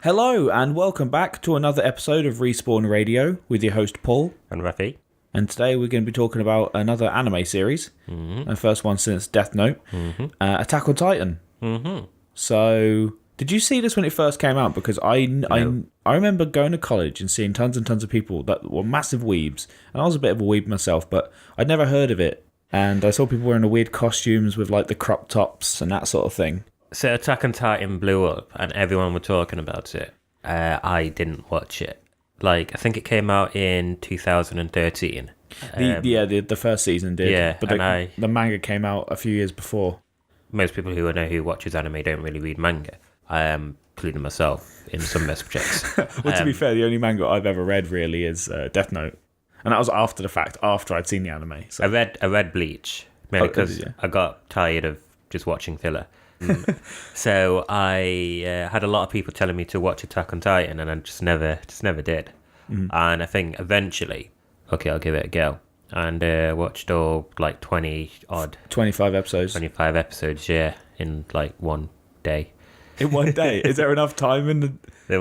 Hello and welcome back to another episode of Respawn Radio with your host Paul and Raphi. And today we're going to be talking about another anime series, the first one since Death Note, Attack on Titan. So, did you see this when it first came out? Because I remember going to college and seeing tons and tons of people that were massive weebs, and I was a bit of a weeb myself, but I'd never heard of it. And I saw people wearing the weird costumes with like the crop tops and that sort of thing. So Attack on Titan blew up and everyone were talking about it. I didn't watch it. I think it came out in 2013. The first season did. Yeah, but the manga came out a few years before. Most people who I know who watches anime don't really read manga. Including myself in some respects. Well, to be fair, the only manga I've ever read really is Death Note. And that was after the fact, after I'd seen the anime. So. I read Bleach, mainly because I got tired of just watching filler. So I had a lot of people telling me to watch Attack on Titan, and I just never did. And I think eventually, okay, I'll give it a go. And watched all 25 episodes, yeah, in one day. In one day? Is there enough time in the...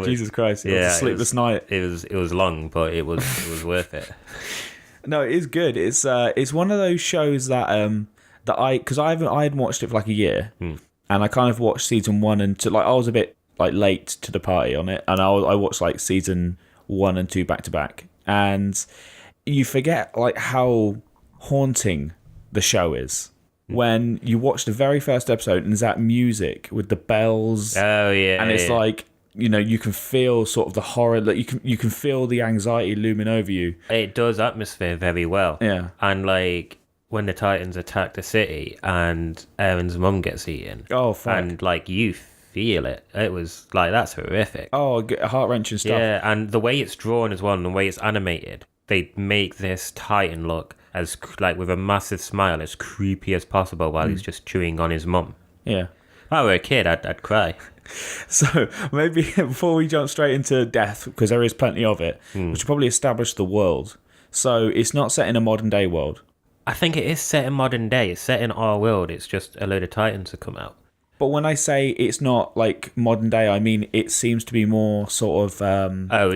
Jesus Christ, it was a sleepless night. It was long, but it was worth it. No, it is good. It's one of those shows that I hadn't watched it for a year. And I kind of watched season 1 and 2. I was a bit late to the party on it, and I watched season 1 and 2 back to back. And you forget how haunting the show is when you watch the very first episode and there's that music with the bells. Oh yeah, and it's you can feel sort of the horror. You can feel the anxiety looming over you. It does atmosphere very well. Yeah, and when the Titans attack the city and Aaron's mum gets eaten. Oh, fuck. And you feel it. It was that's horrific. Oh, heart-wrenching stuff. Yeah, and the way it's drawn as well and the way it's animated, they make this Titan look as with a massive smile, as creepy as possible while he's just chewing on his mum. Yeah. If I were a kid, I'd cry. So maybe before we jump straight into death, because there is plenty of it, we should probably establish the world. So it's not set in a modern day world. I think it is set in modern day. It's set in our world. It's just a load of Titans have come out. But when I say it's not modern day, I mean it seems to be more sort of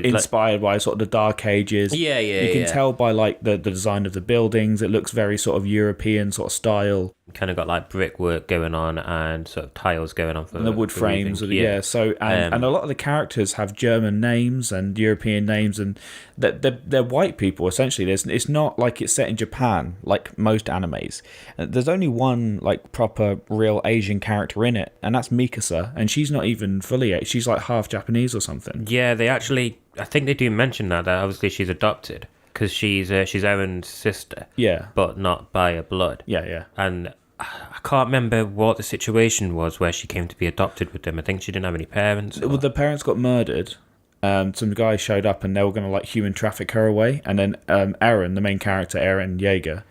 inspired by sort of the Dark Ages. Yeah. You can tell by the design of the buildings. It looks very sort of European sort of style. Kind of got brickwork going on and sort of tiles going on for the wood frames. So and a lot of the characters have German names and European names, and they're white people essentially. It's not like it's set in Japan like most animes. There's only one proper real Asian character in it, and that's Mikasa, and she's not even fully Asian. She's half Japanese or something. Yeah, I think they do mention that obviously she's adopted. Because she's Aaron's sister, but not by a blood. Yeah. And I can't remember what the situation was where she came to be adopted with them. I think she didn't have any parents. Well, the parents got murdered. Some guys showed up and they were going to human traffic her away. And then Aaron, the main character, Eren Yeager,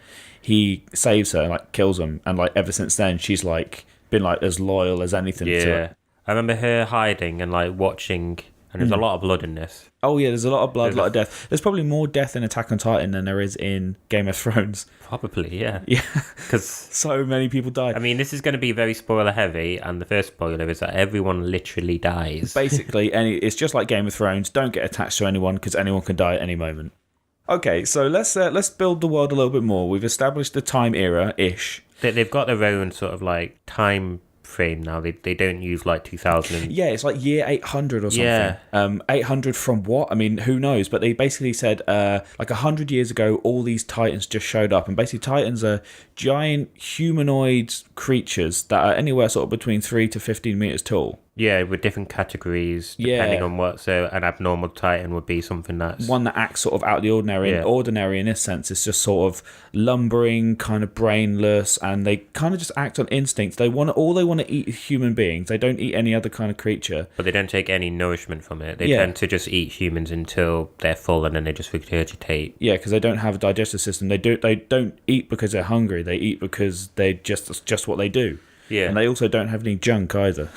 he saves her and kills him. And ever since then, she's been as loyal as anything to her. I remember her hiding and watching. And there's a lot of blood in this. Oh, yeah, there's a lot of blood, a lot of death. There's probably more death in Attack on Titan than there is in Game of Thrones. Probably, yeah. Yeah, because so many people die. I mean, this is going to be very spoiler heavy, and the first spoiler is that everyone literally dies. Basically, it's just like Game of Thrones. Don't get attached to anyone, because anyone can die at any moment. Okay, so let's build the world a little bit more. We've established the time era-ish. They've got their own sort of time frame now. They don't use 2000 yeah, it's year 800 or something. Yeah. 800 from what? I mean, who knows? But they basically said 100 years ago all these titans just showed up, and basically titans are giant humanoid creatures that are anywhere sort of between 3 to 15 meters tall. Yeah, with different categories depending on what. So an abnormal titan would be something that's one that acts sort of out of the ordinary. Yeah. Ordinary in this sense, it's just sort of lumbering, kind of brainless, and they kind of just act on instinct. All they want to eat is human beings. They don't eat any other kind of creature. But they don't take any nourishment from it. They tend to just eat humans until they're full, and then they just regurgitate. Yeah, because they don't have a digestive system. They don't eat because they're hungry. They eat because that's just what they do. Yeah, and they also don't have any junk either.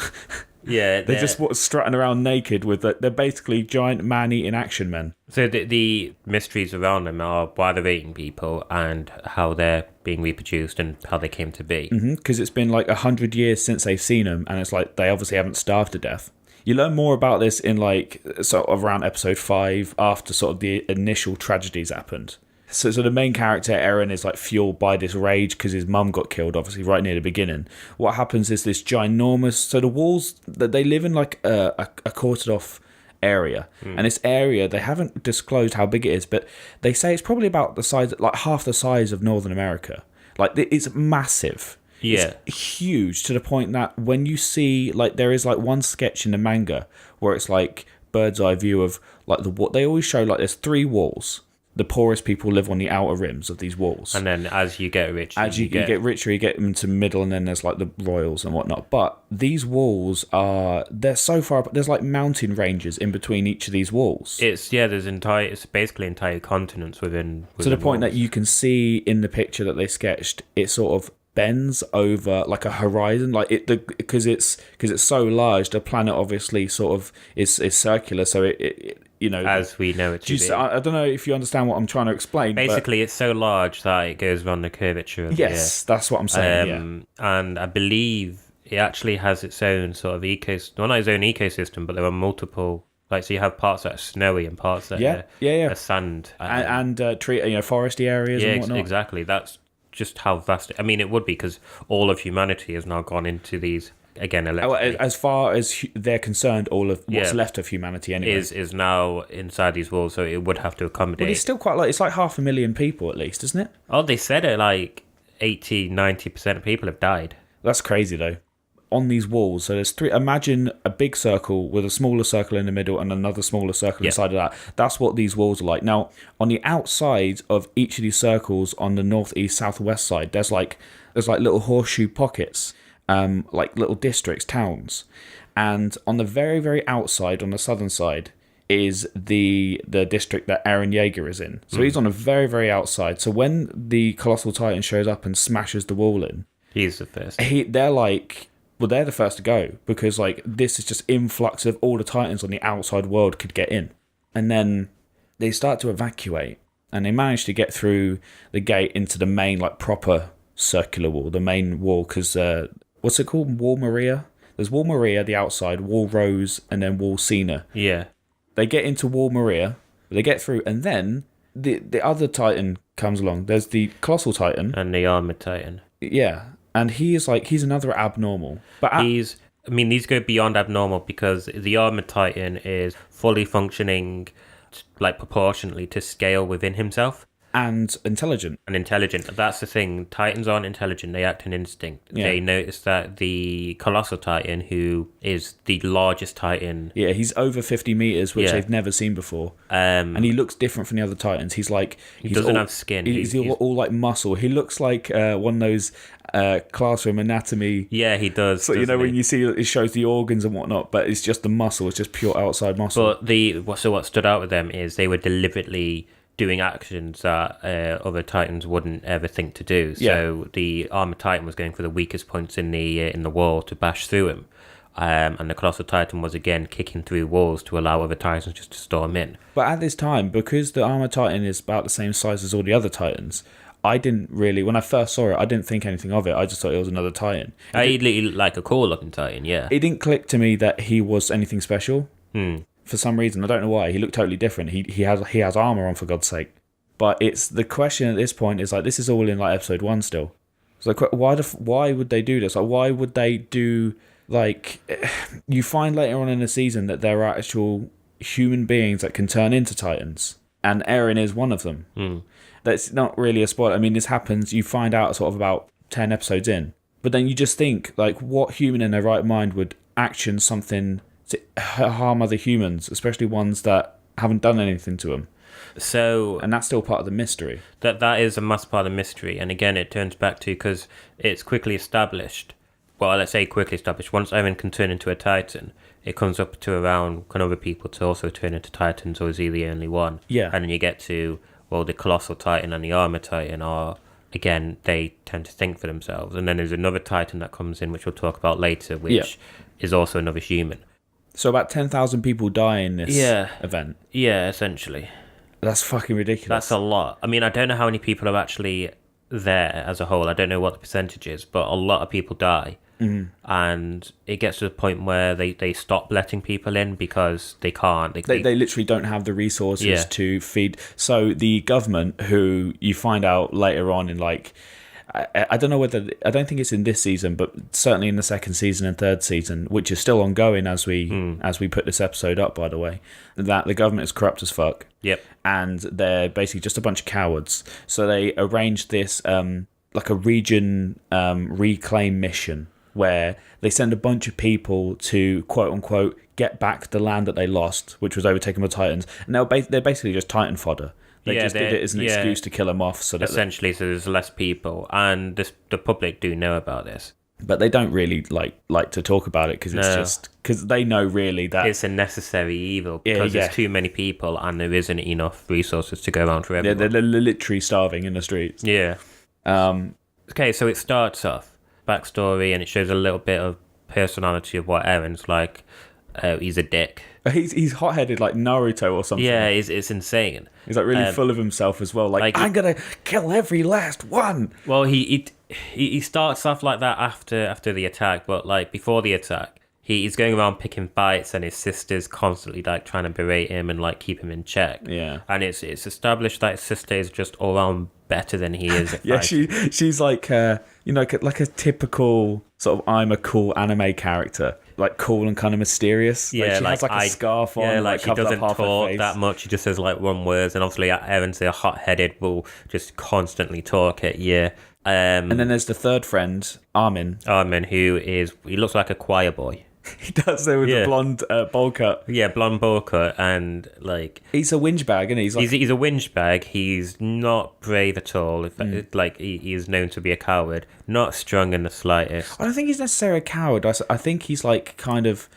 Yeah, they're just strutting around naked they're basically giant man-eating action men. So the mysteries around them are why they're eating people and how they're being reproduced and how they came to be. Because it's been 100 years since they've seen them, and it's they obviously haven't starved to death. You learn more about this in like sort of around episode 5 after sort of the initial tragedies happened. So the main character, Eren, is like fueled by this rage because his mum got killed, obviously, right near the beginning. What happens is this ginormous... So the walls, that they live in like a quartered off area. And this area, they haven't disclosed how big it is, but they say it's probably about the size, like half the size of Northern America. Like, it's massive. Yeah. It's huge to the point that when you see, like, there is like one sketch in the manga where it's like bird's eye view of like what they always show, like there's 3 walls. The poorest people live on the outer rims of these walls. And then as you get richer... As you get richer, you get into middle, and then there's like the royals and whatnot. But these walls they're so far up. There's like mountain ranges in between each of these walls. It's basically entire continents within to the point walls. that you can see in the picture that they sketched, it sort of bends over like a horizon, like because it's so large. The planet obviously sort of is circular, so it you know, as we know it to be. I don't know if you understand what I'm trying to explain. Basically, it's so large that it goes around the curvature of yes, that's what I'm saying. And I believe it actually has its own sort of ecosystem. Well, not its own ecosystem, but there are multiple. Like, so you have parts that are snowy and parts that are sand and tree, foresty areas and whatnot. Exactly. That's just how vast. I mean, it would be because all of humanity has now gone into these. Again, as far as they're concerned, all of what's left of humanity anyway is now inside these walls, so it would have to accommodate. But it's still quite it's like 500,000 people at least, isn't it? Oh, they said it like 80-90% of people have died. That's crazy though. On these walls, so there's 3. Imagine a big circle with a smaller circle in the middle and another smaller circle inside of that. That's what these walls are like. Now, on the outside of each of these circles, on the northeast, southwest side, there's like little horseshoe pockets. Like little districts, towns, and on the very, very outside, on the southern side, is the district that Eren Yeager is in. So he's on the very, very outside. So when the Colossal Titan shows up and smashes the wall in, he's the first. They're the first to go because like this is just influx of all the Titans on the outside world could get in, and then they start to evacuate, and they manage to get through the gate into the main like proper circular wall, the main wall, because. What's it called? Wall Maria? There's Wall Maria, the outside, Wall Rose, and then Wall Cena. Yeah. They get into Wall Maria, they get through, and then the other Titan comes along. There's the Colossal Titan. And the Armored Titan. Yeah. And he's another abnormal. But these go beyond abnormal because the Armored Titan is fully functioning, like, proportionately to scale within himself. And intelligent. That's the thing. Titans aren't intelligent. They act on instinct. Yeah. They notice that the Colossal Titan, who is the largest Titan... Yeah, he's over 50 meters, which they've never seen before. And he looks different from the other Titans. He's like... He doesn't have skin. He's all like muscle. He looks like one of those classroom anatomy... Yeah, he does. So, when you see it shows the organs and whatnot, but it's just the muscle. It's just pure outside muscle. But what stood out with them is they were deliberately... doing actions that other Titans wouldn't ever think to do. So the Armored Titan was going for the weakest points in the wall to bash through him. And the Colossal Titan was again kicking through walls to allow other Titans just to storm in. But at this time, because the Armored Titan is about the same size as all the other Titans, I didn't really, when I first saw it, I didn't think anything of it. I just thought it was another Titan. He looked like a cool looking Titan, yeah. It didn't click to me that he was anything special. For some reason, I don't know why. He looked totally different. He has armor on, for God's sake. But it's the question at this point is like, this is all in like episode 1 still. It's like, why would they do this? Like, why would they do like? You find later on in the season that there are actual human beings that can turn into Titans, and Eren is one of them. That's not really a spoiler. I mean, this happens. You find out sort of about 10 episodes in, but then you just think like, what human in their right mind would action something to harm other humans, especially ones that haven't done anything to them. And that's still part of the mystery. That is a must part of the mystery. And again, it turns back to, because it's quickly established. Well, let's say quickly established. Once Eren can turn into a Titan, it comes up to around, can other people to also turn into Titans, or is he the only one? Yeah. And then you get to, well, the Colossal Titan and the Armored Titan are, again, they tend to think for themselves. And then there's another Titan that comes in, which we'll talk about later, which is also another human. So about 10,000 people die in this event. Yeah, essentially. That's fucking ridiculous. That's a lot. I mean, I don't know how many people are actually there as a whole. I don't know what the percentage is, but a lot of people die. and it gets to the point where they stop letting people in because they can't. They literally don't have the resources to feed. So the government, who you find out later on in like, I don't know whether, I don't think it's in this season, but certainly in the second season and third season, which is still ongoing as we put this episode up, by the way, that the government is corrupt as fuck. Yep. And they're basically just a bunch of cowards. So they arranged this like a region reclaim mission where they send a bunch of people to, quote unquote, get back the land that they lost, which was overtaken by Titans. And they're basically just Titan fodder. They just did it as an excuse to kill them off. So essentially, so there's less people, and the public do know about this, but they don't really like to talk about it because it's just because they know really that it's a necessary evil because there's too many people and there isn't enough resources to go around for everyone. Yeah, they're literally starving in the streets. Yeah. Okay, so it starts off backstory, and it shows a little bit of personality of what Eren's like. He's a dick. He's hot-headed like Naruto or something. Yeah, it's insane. He's like really full of himself as well. Like I'm gonna kill every last one. Well, he starts off like that after the attack, but like before the attack, he's going around picking fights, and his sister's constantly like trying to berate him and like keep him in check. Yeah, and it's established that his sister is just all around better than he is. Yeah, she's like like a typical sort of I'm a cool anime character. Like cool and kind of mysterious. Yeah, she has like a scarf on. Yeah, like she doesn't talk that much. She just says like one words, and obviously Eren's a hot-headed, will just constantly talk at you. And then there's the third friend, Armin. Armin, he looks like a choir boy. He does, though, with the blonde bowl cut. Yeah, blonde bowl cut, and like he's a whinge bag, and he's a whinge bag. He's not brave at all. Like he is known to be a coward, not strong in the slightest. I don't think he's necessarily a coward. I think he's like kind of.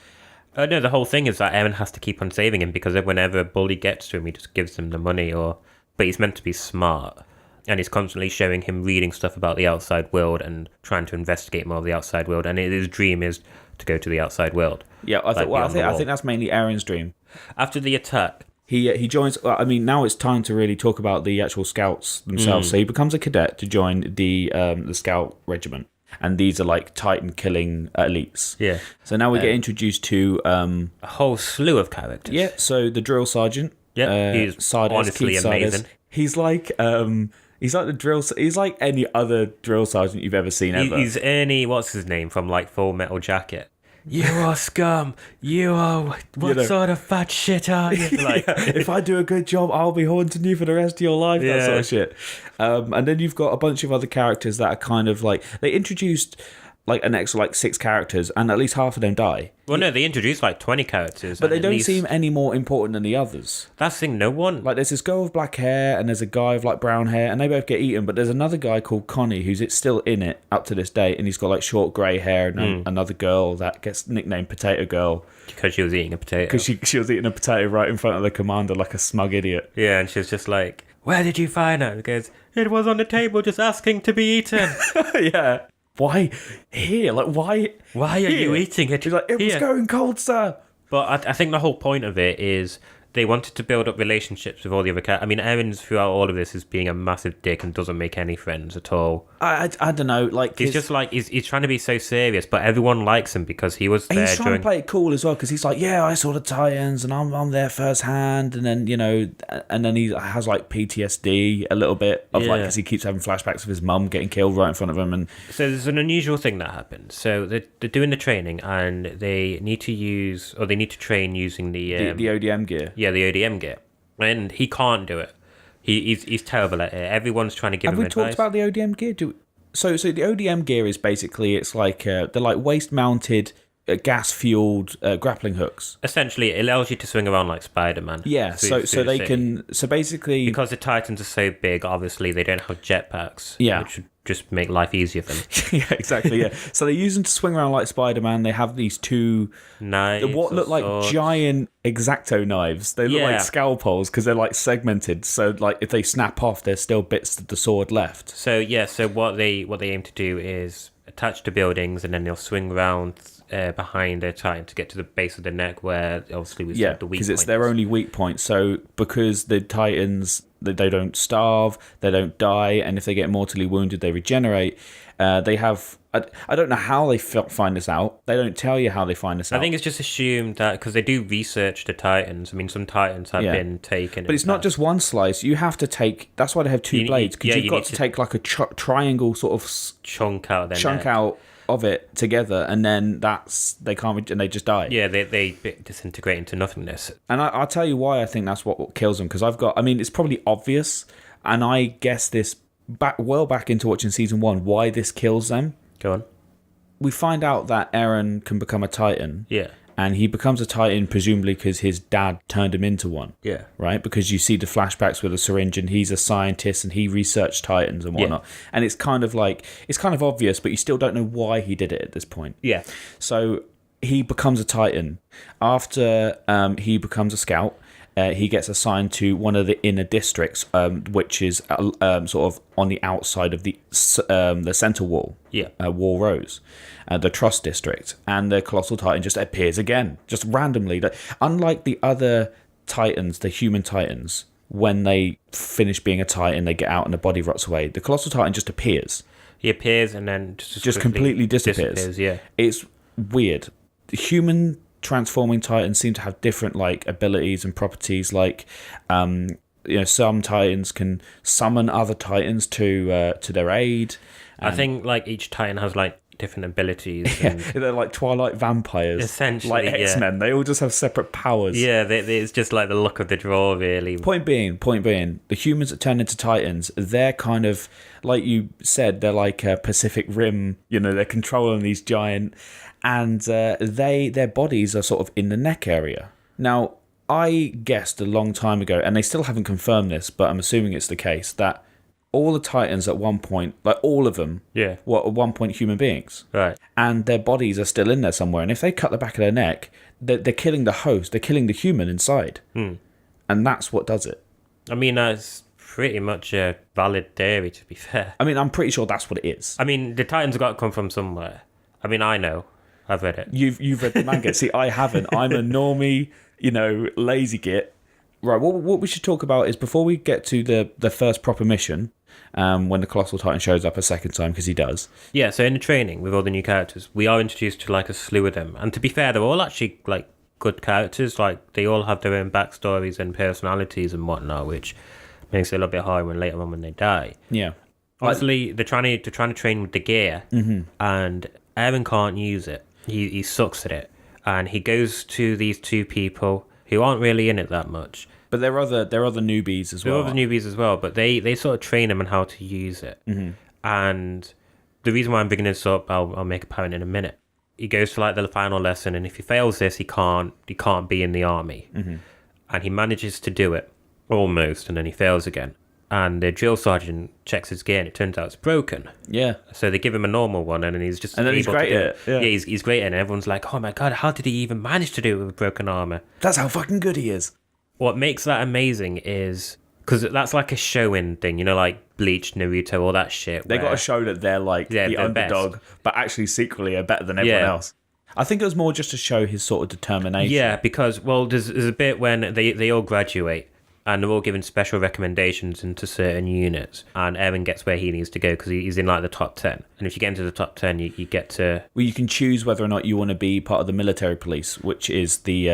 No, the whole thing is that Eren has to keep on saving him because whenever a bully gets to him, he just gives him the money. But he's meant to be smart. And he's constantly showing him reading stuff about the outside world and trying to investigate more of the outside world. And his dream is to go to the outside world. Yeah, I think that's mainly Eren's dream. After the attack, he joins. I mean, now it's time to really talk about the actual scouts themselves. So he becomes a cadet to join the scout regiment, and these are like Titan killing elites. Yeah. So now we get introduced to a whole slew of characters. Yeah. So the drill sergeant. Yeah, he's honestly amazing. He's like the drill. He's like any other drill sergeant you've ever seen ever. He's Ernie. What's his name from like Full Metal Jacket? You are scum. You are what sort of fat shit are you? Like, if I do a good job, I'll be haunting you for the rest of your life. That sort of shit. And then you've got a bunch of other characters that are kind of like they introduced like an extra like 6 characters, and at least half of them die. Well, no, they introduced like 20 characters, but they don't seem any more important than the others. That's the thing. No one like there's this girl with black hair, and there's a guy with like brown hair, and they both get eaten. But there's another guy called Connie who's still in it up to this day, and he's got like short grey hair, and another girl that gets nicknamed Potato Girl because she was eating a potato. Because she was eating a potato right in front of the commander like a smug idiot. Yeah, and she was just like, "Where did you find her?" Because it was on the table, just asking to be eaten. Yeah. Why here? Like, why? Why are you eating it? She's like, it was going cold, sir. But I think the whole point of it is they wanted to build up relationships with all the other characters. I mean, Eren's throughout all of this is being a massive dick and doesn't make any friends at all. I don't know. Like he's just like he's trying to be so serious, but everyone likes him because he was there. He's trying to play it cool as well because he's like, yeah, I saw the Titans and I'm there first hand, and then and then he has like PTSD a little bit of like because he keeps having flashbacks of his mum getting killed right in front of him, and so there's an unusual thing that happens. So they're doing the training and they need to train using the ODM gear. Yeah, the ODM gear, and he can't do it. He's terrible at it. Everyone's trying to give him advice. Have we talked about the ODM gear? So the ODM gear is basically it's like they're like waist-mounted, gas-fueled grappling hooks. Essentially, it allows you to swing around like Spider-Man. Yeah. So they can. So basically, because the Titans are so big, obviously they don't have jetpacks. Yeah. Which would just make life easier for them. Yeah, exactly. Yeah. So they use them to swing around like Spider-Man. They have these 2 knives, what look like giant X-Acto knives. They look like scalpels because they're like segmented. So like if they snap off, there's still bits of the sword left. So so what they aim to do is attach to buildings, and then they'll swing around behind their Titan to get to the base of the neck, where obviously we said the weak point. Because it's their only weak point. So because the Titans they don't starve, they don't die, and if they get mortally wounded, they regenerate. They have. I don't know how they find this out. They don't tell you how they find this out. I think it's just assumed that because they do research the Titans. I mean, some Titans have been taken. But it's not just one slice. You have to take. That's why they have two blades, because you've got to take like a triangle sort of chunk out their neck. Out of it together, and then they can't, and they just die. Yeah, they disintegrate into nothingness. And I'll tell you why I think that's what kills them. Because it's probably obvious, and I guess this back into watching season 1 why this kills them. Go on. We find out that Eren can become a Titan. Yeah. And he becomes a Titan presumably because his dad turned him into one. Yeah. Right? Because you see the flashbacks with a syringe, and he's a scientist and he researched Titans and whatnot. Yeah. And it's kind of obvious, but you still don't know why he did it at this point. Yeah. So he becomes a Titan. After he becomes a scout, he gets assigned to one of the inner districts, which is sort of on the outside of the center wall. Yeah. Wall Rose, the Trust District, and the Colossal Titan just appears again, just randomly. Unlike the other Titans, the human Titans, when they finish being a Titan, they get out and the body rots away. The Colossal Titan just appears. He appears and then just completely disappears. Yeah. It's weird. The human transforming Titans seem to have different abilities and properties. Some Titans can summon other Titans to their aid. I think each Titan has different abilities. Yeah, they're like Twilight vampires, essentially, like X-Men. They all just have separate powers. Yeah, it's just the look of the draw, really. Point being, the humans that turn into Titans, they're kind of like you said, they're like a Pacific Rim. They're controlling these giant. And their bodies are sort of in the neck area. Now, I guessed a long time ago, and they still haven't confirmed this, but I'm assuming it's the case, that all the Titans at one point, all of them, were at one point human beings. Right. And their bodies are still in there somewhere. And if they cut the back of their neck, they're killing the host, they're killing the human inside. And that's what does it. I mean, that's pretty much a valid theory, to be fair. I'm pretty sure that's what it is. The Titans got to come from somewhere. I know. I've read it. You've read the manga. See, I haven't. I'm a normie, lazy git. Right, what we should talk about is, before we get to the first proper mission, when the Colossal Titan shows up a second time, because he does. Yeah, so in the training with all the new characters, we are introduced to a slew of them. And to be fair, they're all actually good characters. They all have their own backstories and personalities and whatnot, which makes it a little bit hard later on when they die. Yeah. Obviously, they're trying to train with the gear, and Eren can't use it. He sucks at it, and he goes to these two people who aren't really in it that much. But they're other newbies as well. They're other newbies as well, but they sort of train him on how to use it. And the reason why I'm bringing this up, I'll make apparent in a minute. He goes to the final lesson, and if he fails this, he can't be in the army. And he manages to do it almost, and then he fails again. And the drill sergeant checks his gear, and it turns out it's broken. Yeah. So they give him a normal one, and then he's just he's great at it. Yeah, he's great at it. And everyone's like, oh my god, how did he even manage to do it with broken armor? That's how fucking good he is. What makes that amazing is, because that's a show-in thing, Bleach, Naruto, all that shit. They got to show that they're the underdog, but actually secretly are better than everyone else. I think it was more just to show his sort of determination. Yeah, because, there's a bit when they all graduate, and they're all given special recommendations into certain units, and Eren gets where he needs to go because he's in the top 10. And if you get into the top 10, you get to... Well, you can choose whether or not you want to be part of the military police, which is the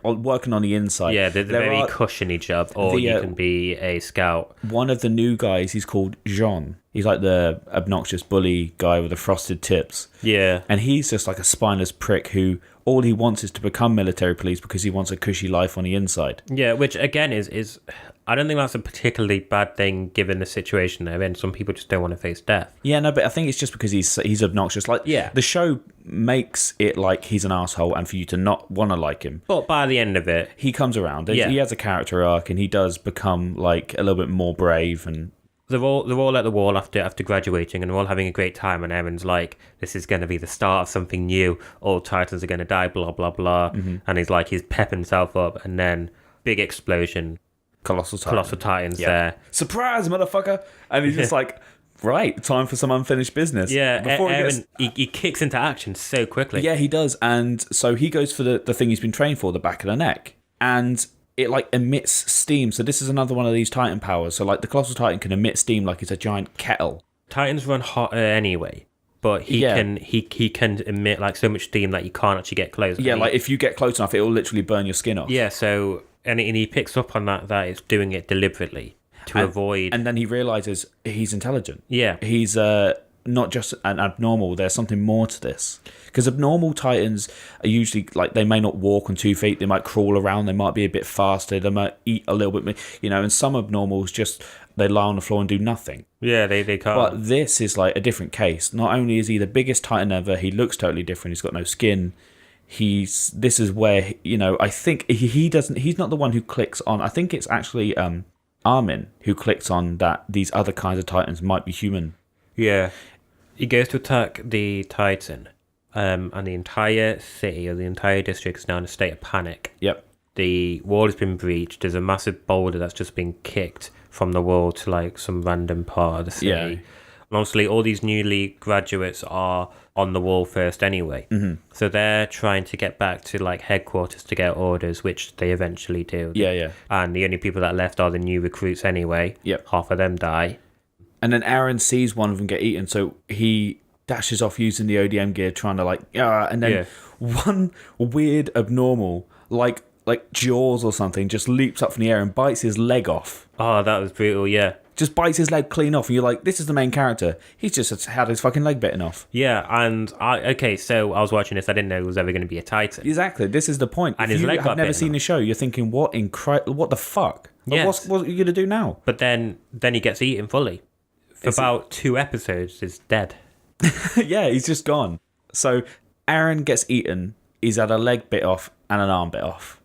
working on the inside. Yeah, the very cushiony job, or you can be a scout. One of the new guys, he's called Jean. He's the obnoxious bully guy with the frosted tips. Yeah. And he's just a spineless prick who... all he wants is to become military police because he wants a cushy life on the inside. Yeah, which again is I don't think that's a particularly bad thing given the situation they're in. Some people just don't want to face death. Yeah, no, but I think it's just because he's obnoxious. The show makes it like he's an asshole, and for you to not want to like him. But by the end of it, he comes around. Yeah. He has a character arc, and he does become a little bit more brave. And they're all at the wall after graduating, and they're all having a great time. And Eren's like, "This is going to be the start of something new. All Titans are going to die." Blah blah blah. And he's pepping himself up, and then big explosion. Colossal Titans there. Surprise, motherfucker! And he's just right, time for some unfinished business. Yeah, Eren, he kicks into action so quickly. Yeah, he does. And so he goes for the thing he's been trained for, the back of the neck. And it like emits steam. So this is another one of these Titan powers. So like the Colossal Titan can emit steam like it's a giant kettle. Titans run hotter anyway, but he can emit like so much steam that you can't actually get close. Yeah, like if you get close enough, it will literally burn your skin off. Yeah, so and he picks up on that it's doing it deliberately to avoid. And then he realizes he's intelligent. Yeah, he's not just an abnormal. There's something more to this, because abnormal Titans are usually like they may not walk on 2 feet. They might crawl around. They might be a bit faster. They might eat a little bit. And some abnormals just they lie on the floor and do nothing. Yeah, they can't. But this is like a different case. Not only is he the biggest Titan ever, he looks totally different. He's got no skin. This is where I think he doesn't. He's not the one who clicks on. I think it's actually Armin who clicks on that these other kinds of Titans might be human. Yeah. He goes to attack the Titan, and the entire city or the entire district is now in a state of panic. Yep. The wall has been breached. There's a massive boulder that's just been kicked from the wall to like some random part of the city. Yeah. And obviously all these newly graduates are on the wall first anyway. Mm-hmm. So they're trying to get back to like headquarters to get orders, which they eventually do. Yeah. And the only people that left are the new recruits anyway. Yep. Half of them die. And then Aaron sees one of them get eaten, so he dashes off using the ODM gear, trying to and then one weird abnormal, like Jaws or something, just leaps up from the air and bites his leg off. Oh, that was brutal, yeah. Just bites his leg clean off, and you're like, this is the main character. He's just had his fucking leg bitten off. Yeah, and so I was watching this, I didn't know it was ever going to be a Titan. Exactly, this is the point. And if his you leg got have never bitten seen the show, you're thinking, what the fuck? Yes. What are you going to do now? But then he gets eaten fully. For about 2 episodes, he's dead. Yeah, he's just gone. So Aaron gets eaten, he's had a leg bit off and an arm bit off.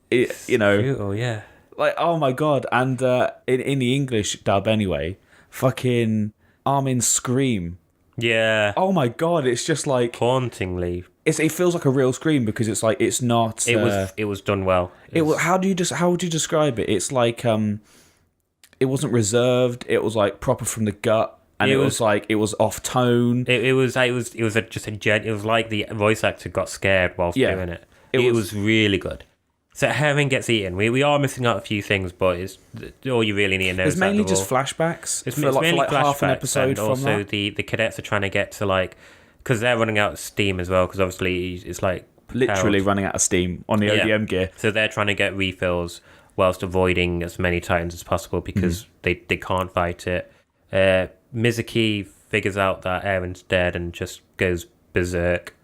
Brutal, yeah. Like, oh my god. And in the English dub anyway, fucking Armin's scream. Yeah. Oh my god, it's just like hauntingly. It feels like a real scream because it's like it's not. It was done well. How would you describe it? It's like it wasn't reserved. It was like proper from the gut, and it was like it was off tone. It was like the voice actor got scared whilst doing it. It was really good. So Herman gets eaten. We are missing out a few things, but it's all you really need to know. It's mainly just flashbacks. It's mainly flashbacks, half an episode. And also the cadets are trying to get to because they're running out of steam as well. Because obviously it's like literally running out of steam on the ODM gear. So they're trying to get refills whilst avoiding as many Titans as possible because they can't fight it. Mizuki figures out that Aaron's dead and just goes berserk.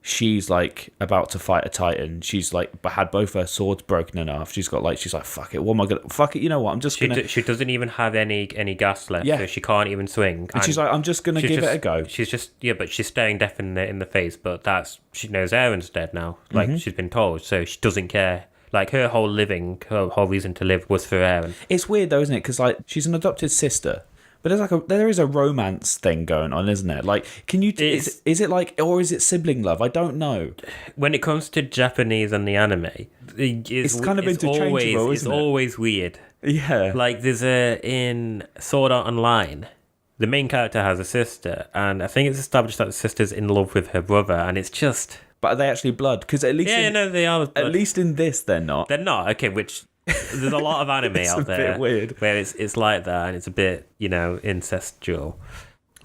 She's like about to fight a Titan. She's like had both her swords broken in half. She's like, fuck it. What am I gonna? Fuck it. You know what? I'm just gonna. She doesn't even have any gas left, so she can't even swing. And she's like, I'm just gonna give it a go. She's just but she's staring death in the face. But she knows Aaron's dead now. Like she's been told, so she doesn't care. Like her whole reason to live was for Aaron. It's weird though, isn't it? Because like she's an adopted sister. But there is a romance thing going on, isn't it? Like, can you? Is it like, or is it sibling love? I don't know. When it comes to Japanese and the anime, it's kind of interchangeable, isn't it? It's always weird. Yeah. Like there's in Sword Art Online, the main character has a sister, and I think it's established that the sister's in love with her brother, and it's just. But are they actually blood? Because at least they are. Blood. At least in this, they're not. They're not. Okay, which. There's a lot of anime out there. It's a bit weird. Where it's like that and it's a bit, incestual.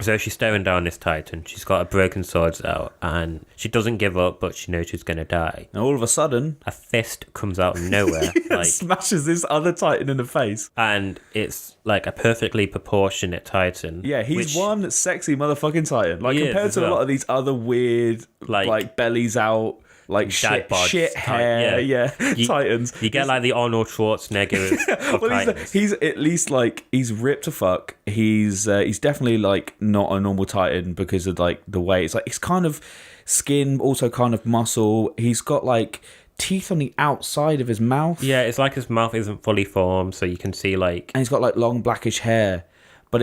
So she's staring down this Titan. She's got her broken swords out and she doesn't give up, but she knows she's going to die. And all of a sudden... a fist comes out of nowhere. Smashes this other Titan in the face. And it's like a perfectly proportionate Titan. Yeah, he's one sexy motherfucking Titan. Like, compared to a lot of these other weird, like bellies out... like shit hair, Titans. You get like the Arnold Schwarzenegger of Titans. He's at least like he's ripped to fuck. He's definitely like not a normal Titan because of like the way it's kind of skin, also kind of muscle. He's got like teeth on the outside of his mouth. Yeah, it's like his mouth isn't fully formed, so you can see like. And he's got like long blackish hair, but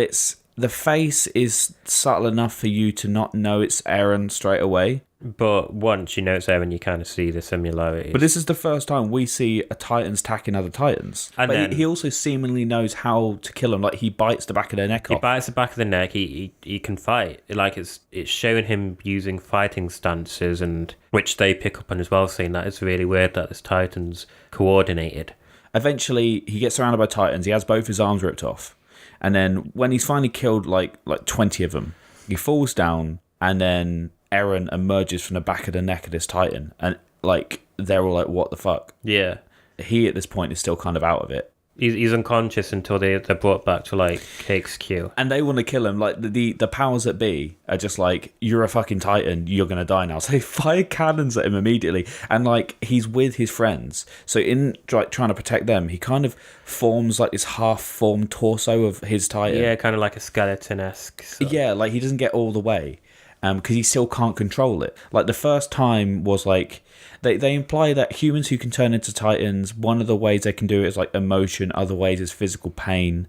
the face is subtle enough for you to not know it's Aaron straight away. But once you know it's Aaron, you kind of see the similarities. But this is the first time we see a Titan's attacking other Titans. And but he also seemingly knows how to kill them. Like, he bites the back of their neck off. He bites the back of the neck. He can fight. Like, it's showing him using fighting stances, and which they pick up on as well, saying that it's really weird that this Titan's coordinated. eventually he gets surrounded by Titans. He has both his arms ripped off. And then when he's finally killed like 20 of them, he falls down, and then Eren emerges from the back of the neck of this Titan. And like they're all like, what the fuck? Yeah. He at this point is still kind of out of it. He's unconscious until they're brought back to like HQ. And they want to kill him. Like the powers that be are just like, you're a fucking Titan, you're gonna die now. So they fire cannons at him immediately. And like he's with his friends. So in like trying to protect them, he kind of forms like this half-formed torso of his Titan. Yeah, kind of like a skeleton-esque. Yeah, like he doesn't get all the way. Because he still can't control it. Like the first time was like they imply that humans who can turn into Titans, one of the ways they can do it is like emotion, other ways is physical pain.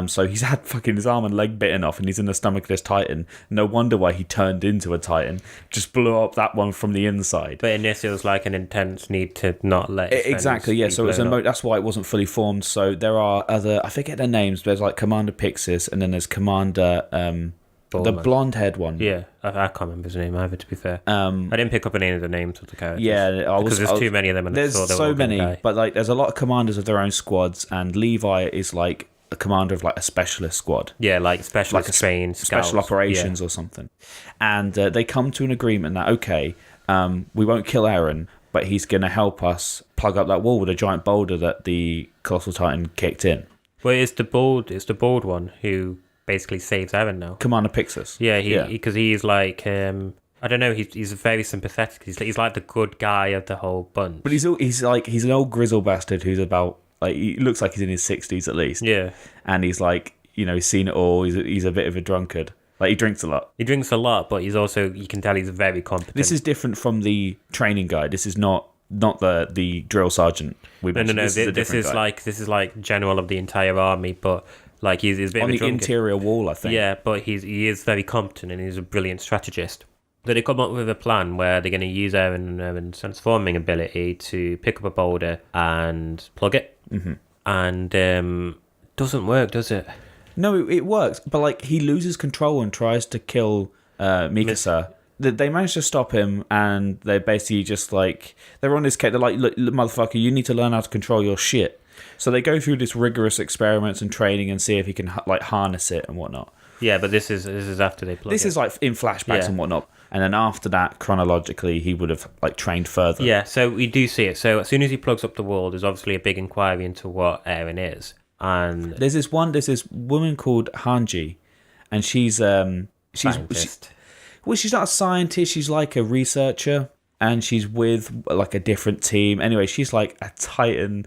So he's had fucking his arm and leg bitten off, and he's in the stomach of this Titan. No wonder why he turned into a Titan. Just blew up that one from the inside. But in this, it was like an intense need to not let his exactly, yeah. So it was that's why it wasn't fully formed. So there are other, I forget their names. There's like Commander Pixis, and then there's Commander. The blonde-haired one. Yeah, I can't remember his name either, to be fair. I didn't pick up any of the names of the characters. Yeah, because there's too many of them. And there's so many, but like there's a lot of commanders of their own squads, and Levi is like a commander of like a specialist squad. Yeah, like specialist like trained special operations or something. And they come to an agreement that, okay, we won't kill Eren, but he's going to help us plug up that wall with a giant boulder that the Colossal Titan kicked in. Well, it's the bald one who basically saves Eren now. Commander Pixis. Yeah, because he's like, I don't know, he's very sympathetic. He's like the good guy of the whole bunch. But he's an old grizzle bastard who's about, like, he looks like he's in his 60s at least. Yeah. And he's like, he's seen it all. He's a bit of a drunkard. Like, he drinks a lot. He drinks a lot, but he's also, you can tell he's very competent. This is different from the training guy. This is not the drill sergeant we mentioned. No. This is like general of the entire army, but like he's a bit on of a the interior wall, I think. Yeah, but he is very competent and he's a brilliant strategist. So they come up with a plan where they're going to use Eren's transforming ability to pick up a boulder and plug it. Mm-hmm. And doesn't work, does it? No, it works, but like he loses control and tries to kill Mikasa. They manage to stop him, and they're basically just like, they're on this case. They're like, look, motherfucker, you need to learn how to control your shit. So they go through this rigorous experiments and training and see if he can like harness it and whatnot. Yeah, but this is after they plug it. This is like in flashbacks and whatnot. And then after that, chronologically, he would have like trained further. Yeah, so we do see it. So as soon as he plugs up the wall, there's obviously a big inquiry into what Eren is. And there's this woman called Hanji, and she's scientist. She's not a scientist. She's like a researcher, and she's with like a different team. Anyway, she's like a Titan.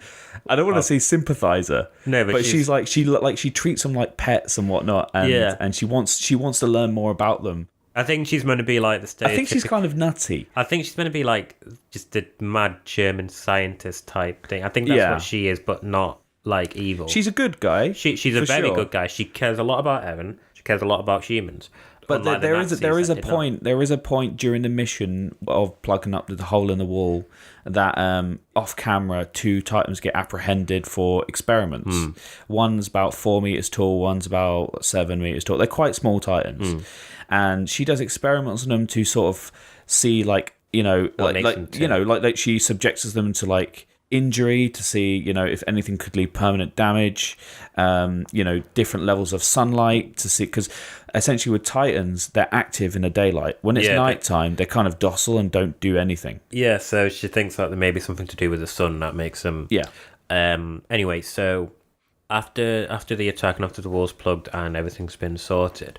I don't want to say sympathizer. No, but she's like she treats them like pets and whatnot. And and she wants to learn more about them. I think she's going to be like the stereotypical... I think she's kind of nutty. I think she's going to be like just the mad German scientist type thing. I think that's what she is, but not like evil. She's a good guy. She's a very good guy. She cares a lot about Eren. She cares a lot about humans. But there is a point during the mission of plugging up the hole in the wall that off camera 2 Titans get apprehended for experiments. One's about 4 meters tall, one's about 7 meters tall. They're quite small Titans, and she does experiments on them to sort of see like she subjects them to like injury to see if anything could leave permanent damage, different levels of sunlight to see, because essentially with Titans they're active in the daylight. When it's nighttime they're kind of docile and don't do anything. Yeah, so she thinks that there may be something to do with the sun that makes them anyway, so after the attack and after the wall's plugged and everything's been sorted,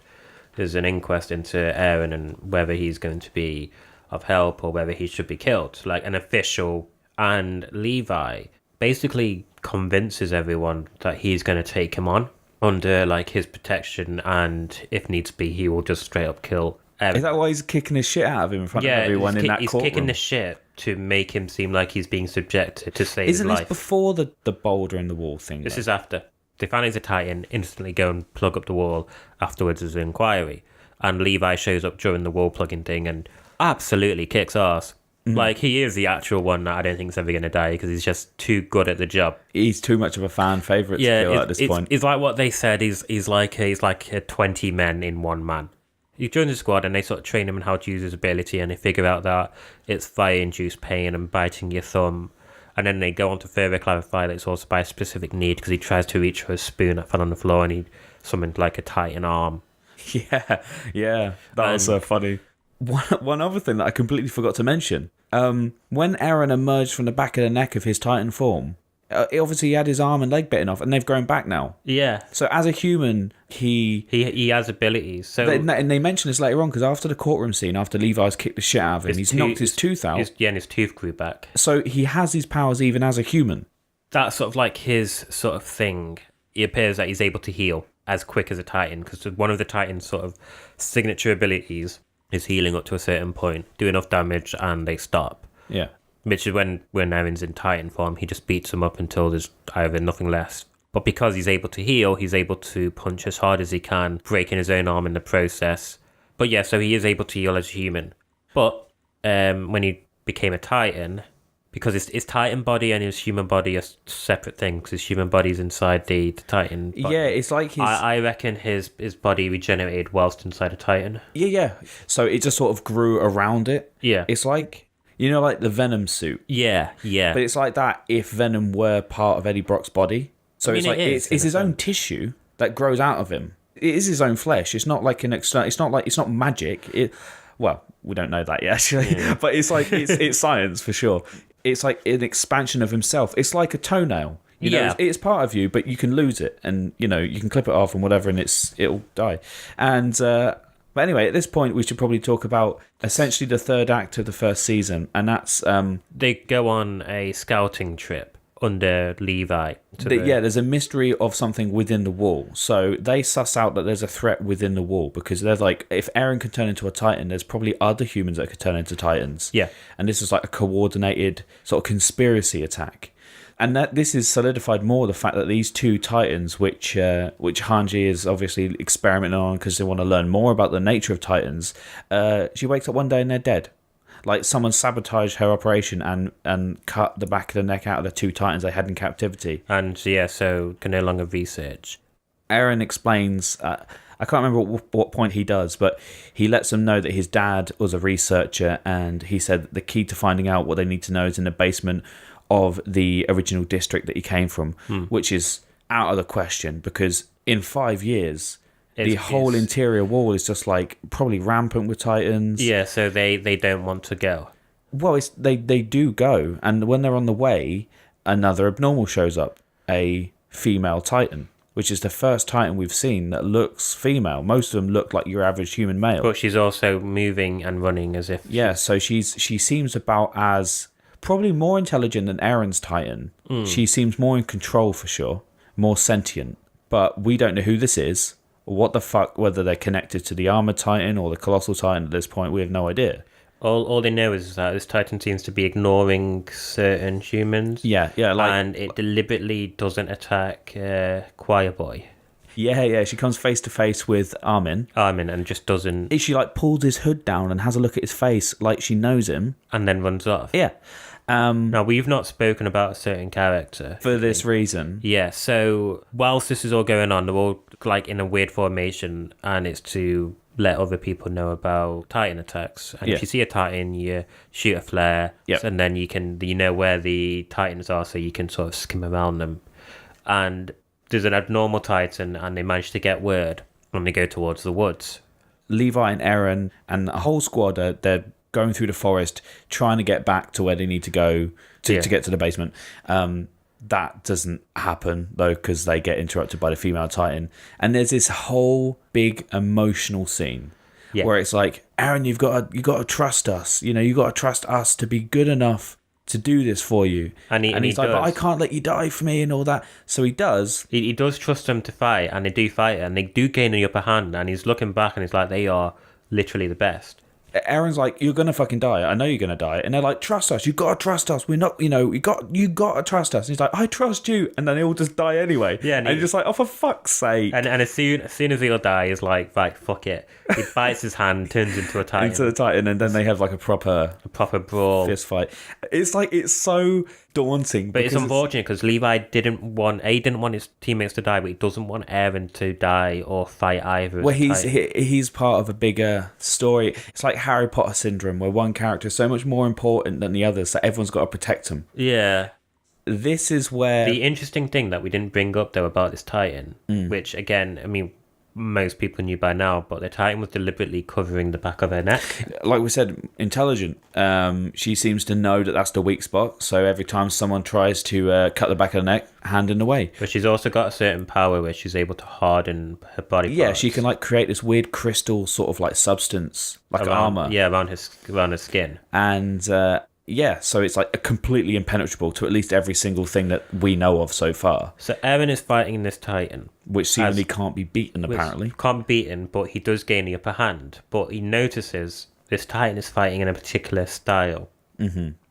there's an inquest into Eren and whether he's going to be of help or whether he should be killed, like an official. And Levi basically convinces everyone that he's going to take him on under like his protection, and if needs be, he will just straight up kill Eren. Is that why he's kicking his shit out of him in front of everyone in that courtroom? He's kicking the shit to make him seem like he's being subjected to save his life. Isn't this before the boulder in the wall thing? This is after. They find he's a Titan, instantly go and plug up the wall. Afterwards there's an inquiry, and Levi shows up during the wall plugging thing and absolutely kicks ass. Like, he is the actual one that I don't think is ever going to die because he's just too good at the job. He's too much of a fan favourite to kill at this point. It's like what they said, he's like a 20 men in one man. He joins the squad and they sort of train him on how to use his ability, and they figure out that it's via induced pain and biting your thumb And then they go on to further clarify that it's also by a specific need, because he tries to reach for a spoon that fell on the floor and he summoned like a Titan arm. Yeah, that was so funny. One other thing that I completely forgot to mention. When Eren emerged from the back of the neck of his Titan form, obviously he had his arm and leg bitten off, and they've grown back now. Yeah. So as a human, he has abilities. So and they mention this later on, because after the courtroom scene, after Levi's kicked the shit out of him, he's knocked his tooth out. And his tooth grew back. So he has these powers even as a human. That's sort of like his sort of thing. It appears that he's able to heal as quick as a Titan, because one of the Titan's sort of signature abilities is healing up to a certain point, do enough damage, and they stop. Yeah. Which is when Eren's in Titan form, he just beats them up until there's either nothing left. But because he's able to heal, he's able to punch as hard as he can, breaking his own arm in the process. But yeah, so he is able to heal as a human. But when he became a Titan, because his Titan body and his human body are separate things, because his human body's inside the Titan body. Yeah, it's like his... I reckon his body regenerated whilst inside a Titan. Yeah. So it just sort of grew around it. Yeah. It's like, you know, like the Venom suit. Yeah. But it's like that if Venom were part of Eddie Brock's body. So it's his own tissue that grows out of him. It is his own flesh. It's not like an external... It's not magic. Well, we don't know that yet, actually. Yeah. But it's like, it's science for sure. It's like an expansion of himself. It's like a toenail. You know, it's part of you, but you can lose it, and you know you can clip it off and whatever, and it'll die. And but anyway, at this point, we should probably talk about essentially the third act of the first season, and that's they go on a scouting trip under Levi. There's a mystery of something within the wall. So they suss out that there's a threat within the wall, because they're like, if Eren can turn into a Titan, there's probably other humans that could turn into Titans. Yeah. And this is like a coordinated sort of conspiracy attack. And that this is solidified more the fact that these two Titans, which Hanji is obviously experimenting on because they want to learn more about the nature of Titans, she wakes up one day and they're dead. Like someone sabotaged her operation and cut the back of the neck out of the two Titans they had in captivity. And yeah, so can no longer research. Eren explains, I can't remember what point he does, but he lets them know that his dad was a researcher, and he said the key to finding out what they need to know is in the basement of the original district that he came from, which is out of the question, because in 5 years... the whole interior wall is just like probably rampant with Titans. Yeah, so they don't want to go. Well, they do go, and when they're on the way, another abnormal shows up, a female Titan, which is the first Titan we've seen that looks female. Most of them look like your average human male. But she's also moving and running as if... Yeah, so she seems about as... probably more intelligent than Eren's Titan. She seems more in control for sure, more sentient. But we don't know who this is. What the fuck, whether they're connected to the Armored Titan or the Colossal Titan at this point, we have no idea. All they know is that this Titan seems to be ignoring certain humans. Yeah. And it deliberately doesn't attack Choir Boy. Yeah, she comes face to face with Armin. And just doesn't... She like pulls his hood down and has a look at his face like she knows him. And then runs off. Yeah. Now, we've not spoken about a certain character. For this reason. Yeah, so whilst this is all going on, they're all like in a weird formation, and it's to let other people know about Titan attacks. And if you see a Titan, you shoot a flare, and then you know where the Titans are, so you can sort of skim around them. And there's an abnormal Titan, and they manage to get word when they go towards the woods. Levi and Eren and a whole squad, they're going through the forest, trying to get back to where they need to go to get to the basement. That doesn't happen, though, because they get interrupted by the female Titan. And there's this whole big emotional scene where it's like, Eren, you've got to trust us. You know, you've got to trust us to be good enough to do this for you. And he's like, but I can't let you die for me and all that. So he does. He does trust them to fight, and they do fight, and they do gain the upper hand. And he's looking back, and he's like, they are literally the best. Eren's like, you're gonna fucking die. I know you're gonna die. And they're like, trust us. You gotta trust us. We're not, you gotta trust us. And he's like, I trust you. And then they all just die anyway. Yeah, and he's just like, oh, for fuck's sake. And as soon as he'll die, he's like, right, fuck it. He bites his hand, turns into a Titan. Into the Titan, and then they have like a proper brawl, fist fight. It's like, it's so daunting. But it's unfortunate because Levi didn't want his teammates to die, but he doesn't want Eren to die or fight either. Well, he's part of a bigger story. It's like Harry Potter syndrome, where one character is so much more important than the others that everyone's got to protect him. Yeah. this is where the interesting thing that we didn't bring up though about this Titan, which again, I mean, most people knew by now, but the Titan was deliberately covering the back of her neck. Like we said, intelligent. She seems to know that that's the weak spot. So every time someone tries to cut the back of the neck, hand in the way. But she's also got a certain power where she's able to harden her body parts. Yeah, she can like create this weird crystal sort of like substance, like armor. Yeah, around her skin. And yeah, so it's like completely impenetrable to at least every single thing that we know of so far. So Eren is fighting this Titan, which seemingly can't be beaten, apparently. Can't be beaten, but he does gain the upper hand. But he notices this Titan is fighting in a particular style.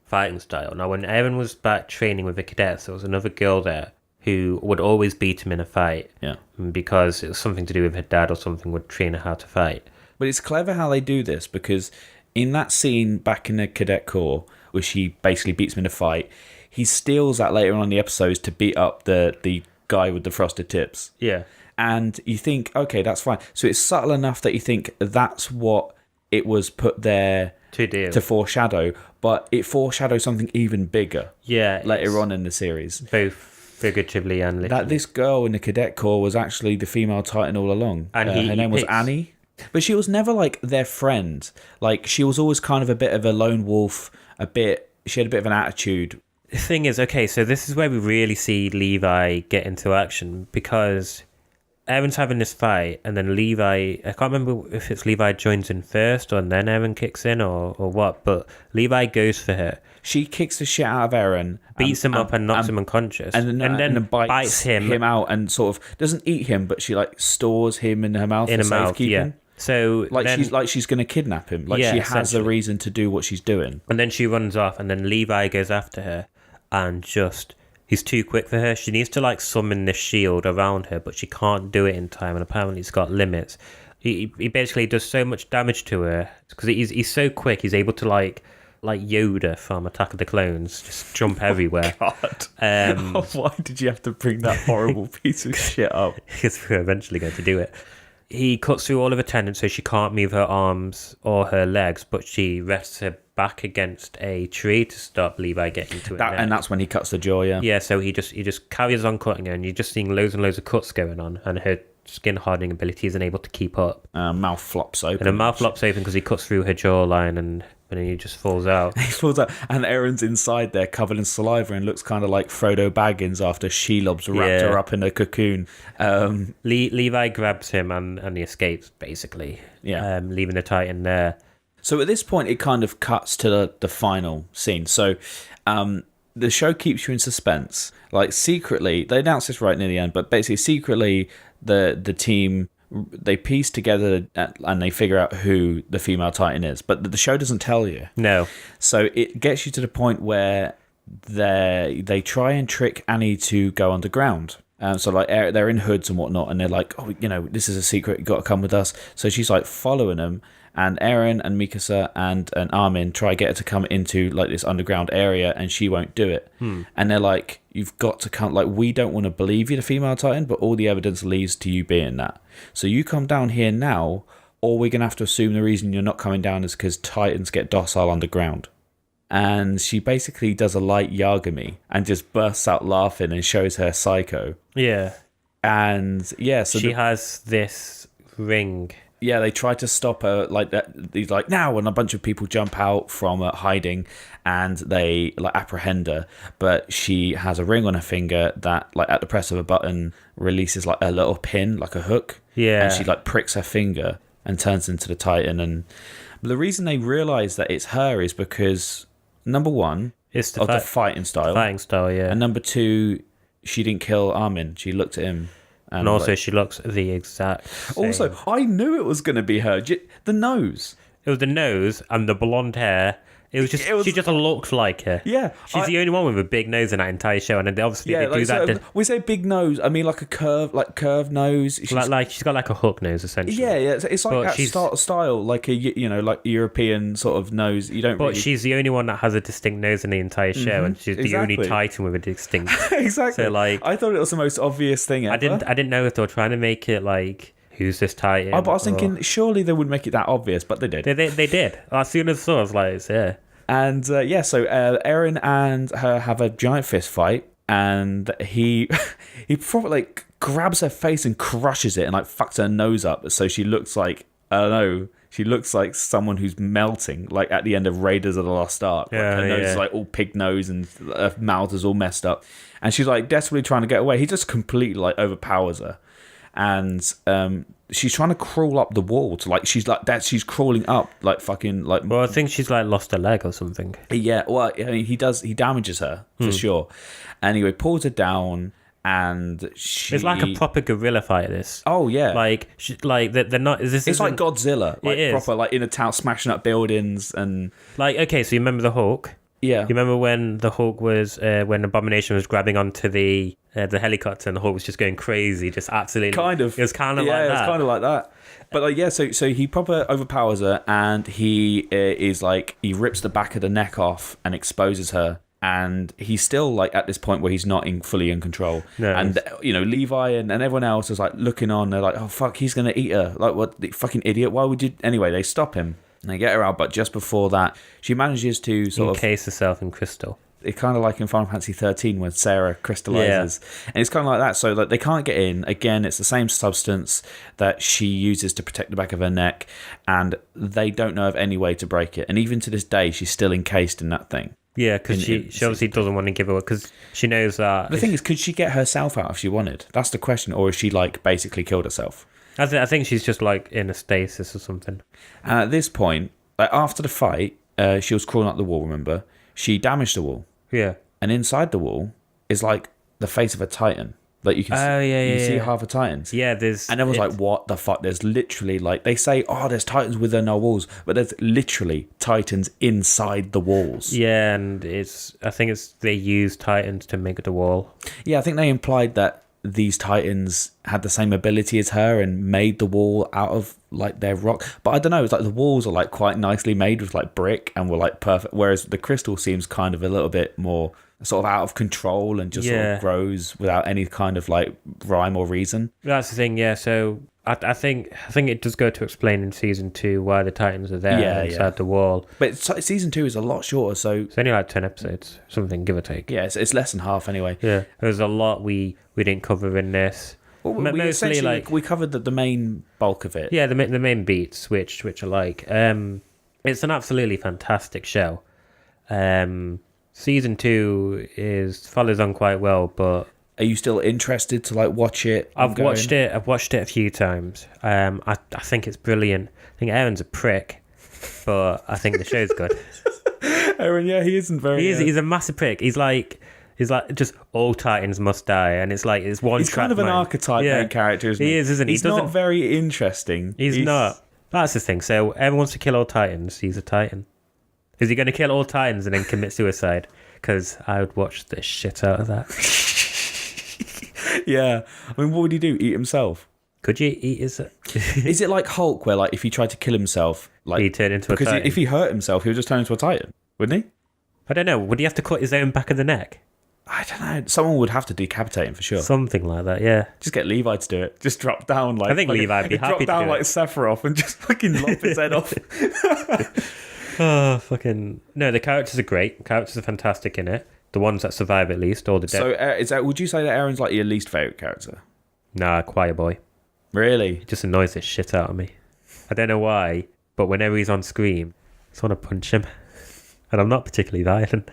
Fighting style. Now, when Eren was back training with the cadets, there was another girl there who would always beat him in a fight. Yeah. Because it was something to do with her dad or something, would train her how to fight. But it's clever how they do this, because in that scene back in the cadet corps, where she basically beats him in a fight, he steals that later on in the episodes to beat up the guy with the frosted tips. Yeah. And you think, okay, that's fine. So it's subtle enough that you think that's what it was put there to foreshadow, but it foreshadows something even bigger. Yeah. Later on in the series. Both figuratively and literally. That this girl in the cadet corps was actually the female Titan all along. And her name was Annie. But she was never like their friend. Like, she was always kind of a bit of a lone wolf, she had a bit of an attitude. The thing is, okay, so this is where we really see Levi get into action, because Eren's having this fight, and then Levi, I can't remember if it's Levi joins in first, or then Eren kicks in, or what, but Levi goes for her. She kicks the shit out of Eren, beats him up and knocks him unconscious, and then bites him out, and sort of doesn't eat him, but she like stores him in her mouth for safekeeping. Yeah. So like she's going to kidnap him. Like, she has a reason to do what she's doing. And then she runs off, and then Levi goes after her, and he's too quick for her. She needs to like summon this shield around her, but she can't do it in time, and apparently it's got limits. He basically does so much damage to her because he's so quick. He's able to like Yoda from Attack of the Clones, just jump everywhere. God. Why did you have to bring that horrible piece of shit up? Because we're eventually going to do it. He cuts through all of her tendons, so she can't move her arms or her legs, but she rests her back against a tree to stop Levi getting to it. And that's when he cuts the jaw, yeah. Yeah, so he just carries on cutting her, and you're just seeing loads and loads of cuts going on, and her skin hardening ability isn't able to keep up. Mouth flops open. And her mouth flops open because he cuts through her jawline, and then he just falls out. He falls out, and Eren's inside there covered in saliva and looks kind of like Frodo Baggins after Shelob's wrapped her up in a cocoon. Levi grabs him and he escapes, basically. Yeah. Leaving the Titan there. So at this point, it kind of cuts to the final scene. So the show keeps you in suspense. Like, secretly, they announce this right near the end, but basically, secretly, the team, they piece together and they figure out who the female Titan is. But the show doesn't tell you. No. So it gets you to the point where they try and trick Annie to go underground. So like they're in hoods and whatnot, and they're like, oh, this is a secret, you got to come with us. So she's like following them, and Eren and Mikasa and Armin try to get her to come into like this underground area, and she won't do it. And they're like, you've got to come, like, we don't want to believe you're the female Titan, but all the evidence leads to you being that. So you come down here now, or we're going to have to assume the reason you're not coming down is because Titans get docile underground. And she basically does a light Yagami and just bursts out laughing and shows her psycho. Yeah. And yeah, so she has this ring. Yeah, they try to stop her like that. He's like, now, and a bunch of people jump out from hiding, and they like apprehend her. But she has a ring on her finger that, like, at the press of a button, releases like a little pin, like a hook. Yeah, and she like pricks her finger and turns into the Titan. And the reason they realise that it's her is because, number one, it's the fighting style. Fighting style, yeah. And number two, she didn't kill Armin. She looked at him. And also, like, she looks the exact same. Also, I knew it was going to be her. The nose. It was the nose and the blonde hair. She just looked like her. Yeah. She's the only one with a big nose in that entire show, and obviously they do that. We say big nose, I mean like a curved nose. She's got like a hook nose, essentially. Yeah, it's like that style, like a like European sort of nose. But she's the only one that has a distinct nose in the entire show, and she's the only Titan with a distinct. Exactly. So like, I thought it was the most obvious thing ever. I didn't know if they were trying to make it like, who's this Titan? But I was thinking, surely they would make it that obvious, but they did. They did. As soon as I saw it, I was like, yeah. And so Aaron and her have a giant fist fight, and he probably like grabs her face and crushes it and like fucks her nose up, so she looks like, I don't know, she looks like someone who's melting, like at the end of Raiders of the Lost Ark. Like her nose is like all pig nose and her mouth is all messed up, and she's like desperately trying to get away. He just completely like overpowers her, and she's trying to crawl up the wall to like she's she's crawling up like fucking like. Well, I think she's like lost a leg or something. Yeah, well, I mean, he damages her for sure. Anyway, pulls her down. And it's like a proper guerrilla fight. This, oh yeah, like they're not. It's like Godzilla, like proper, like in a town, smashing up buildings and like. Okay, so you remember the Hulk? Yeah, you remember when the Hulk was when Abomination was grabbing onto the helicopter and the Hulk was just going crazy, just absolutely. Kind of. It was kind of like that. Yeah, it's kind of like that. But like, yeah, so he proper overpowers her, and he is like he rips the back of the neck off and exposes her. And he's still like at this point where he's not fully in control. No, and Levi and everyone else is like looking on. They're like, "Oh fuck, he's gonna eat her! Like what, the fucking idiot? Why would you?" Anyway, they stop him and they get her out. But just before that, she manages to sort of encase herself in crystal. It's kind of like in Final Fantasy 13 when Sarah crystallizes, and it's kind of like that. So that they can't get in. Again, it's the same substance that she uses to protect the back of her neck, and they don't know of any way to break it. And even to this day, she's still encased in that thing. Yeah, because she obviously doesn't want to give away, because she knows that... The thing is, could she get herself out if she wanted? That's the question. Or is she, like, basically killed herself? I think she's just, like, in a stasis or something. And at this point, like, after the fight, she was crawling up the wall, remember? She damaged the wall. Yeah. And inside the wall is, like, the face of a Titan. Like, you can see half a Titans. Yeah, there's... And everyone's like, what the fuck? There's literally, like, they say, oh, there's Titans within our walls, but there's literally Titans inside the walls. Yeah, and I think they use Titans to make the wall. Yeah, I think they implied that these Titans had the same ability as her and made the wall out of, like, their rock. But I don't know, it's like the walls are, like, quite nicely made with, like, brick and were, like, perfect, whereas the crystal seems kind of a little bit more... sort of out of control and just sort of grows without any kind of like rhyme or reason. That's the thing, yeah. So I think it does go to explain in season 2 why the Titans are there inside the wall. But season 2 is a lot shorter, so it's only like 10 episodes, something give or take. Yeah, it's less than half anyway. Yeah, there's a lot we didn't cover in this. Well, mostly like we covered the main bulk of it. Yeah, the main beats, which I like. It's an absolutely fantastic show. Season 2 follows on quite well, but are you still interested to like watch it? I've watched it a few times. I think it's brilliant. I think Aaron's a prick, but I think the show's good. Aaron, yeah, he isn't very. He's a massive prick. He's like just all Titans must die, and it's like it's one. He's kind of an archetype main character, isn't he? He is, isn't he? He's not very interesting. He's not. That's the thing. So everyone wants to kill all Titans. He's a Titan. Is he going to kill all Titans and then commit suicide? Because I would watch the shit out of that. Yeah. I mean, what would he do? Eat himself? Could you eat his... Is it like Hulk, where like if he tried to kill himself... like he'd turn into a Titan? Because if he hurt himself, he would just turn into a Titan, wouldn't he? I don't know. Would he have to cut his own back of the neck? I don't know. Someone would have to decapitate him for sure. Something like that, yeah. Just get Levi to do it. Just drop down like... I think Levi'd be happy to do it. Drop down like Sephiroth and just fucking lop his head off. Oh, fucking... No, the characters are great. The characters are fantastic in it. The ones that survive, at least, or the dead. So, would you say that Aaron's like your least favourite character? Nah, Choir Boy. Really? He just annoys the shit out of me. I don't know why, but whenever he's on screen, I just want to punch him. And I'm not particularly violent.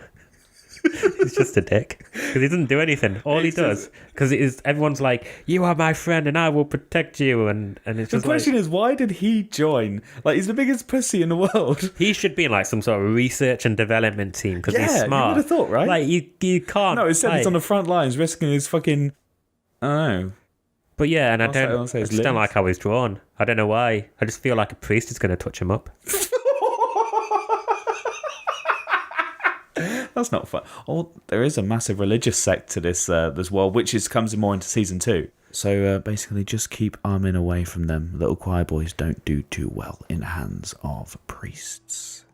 He's just a dick. Because he doesn't do anything. All he does, because everyone's like, you are my friend and I will protect you. And it's just the question is, why did he join? Like, he's the biggest pussy in the world. He should be in like some sort of research and development team because he's smart. You would have thought, right? Like, you can't. No, instead he's on the front lines risking his fucking... I don't know. But yeah, and I just don't like how he's drawn. I don't know why. I just feel like a priest is going to touch him up. That's not fun. Oh, there is a massive religious sect to this world, which comes more into season 2. So basically, just keep Armin away from them. Little choir boys don't do too well in the hands of priests.